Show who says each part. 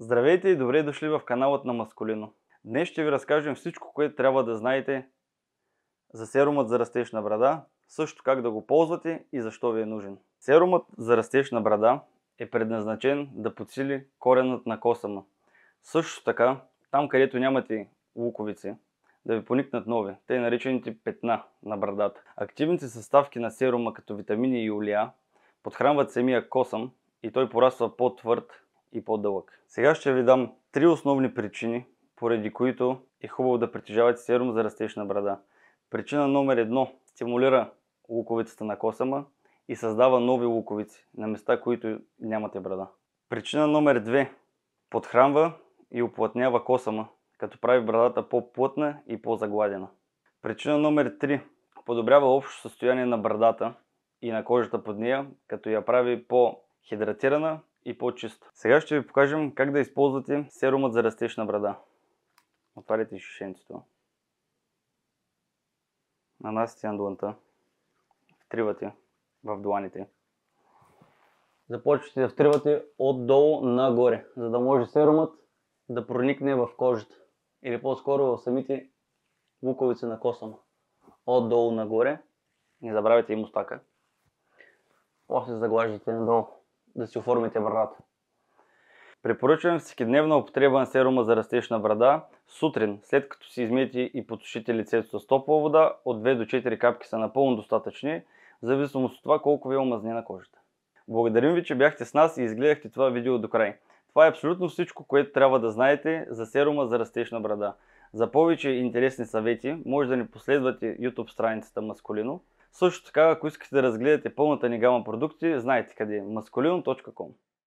Speaker 1: Здравейте и добре дошли в каналът на Маскулино. Днес ще ви разкажем всичко, което трябва да знаете за серумът за растеж на брада, също как да го ползвате и защо ви е нужен. Серумът за растеж на брада е предназначен да подсили коренът на косама. Също така, там където нямате луковици, да ви поникнат нови, тъй наречените петна на брадата. Активните съставки на серума, като витамини и олия, подхранват самия косъм и той пораства по-твърд и по-дълъг. Сега ще ви дам 3 основни причини, поради които е хубаво да притежавате серум за растеж на брада. Причина номер 1: стимулира луковицата на косама и създава нови луковици на места, които нямате брада. Причина номер 2: подхранва и уплътнява косама, като прави брадата по-плътна и по-загладена. Причина номер 3: подобрява общото състояние на брадата и на кожата под нея, като я прави по-хидратирана и по-чиста. Сега ще ви покажем как да използвате серумът за растеж на брада. Отваряте шишенцето, нанасяте на дланта, втривате в дланите. Започвате да втривате отдолу нагоре, за да може серумът да проникне в кожата или по-скоро в самите луковици на косама. Отдолу нагоре, не забравяйте и мустака. После заглаждате надолу, да си оформите брадата. Препоръчвам всекидневна употреба на серума за растеж на брада сутрин, след като си измиете и потушите лицето с топла вода. От 2 до 4 капки са напълно достатъчни, в зависимост от това колко ви е омазнена кожата. Благодарим ви, че бяхте с нас и изгледахте това видео до край. Това е абсолютно всичко, което трябва да знаете за серума за растеж на брада. За повече интересни съвети може да ни последвате YouTube страницата Маскулино. Също така, ако искате да разгледате пълната ни гама продукти, знаете къде е: masculino.com.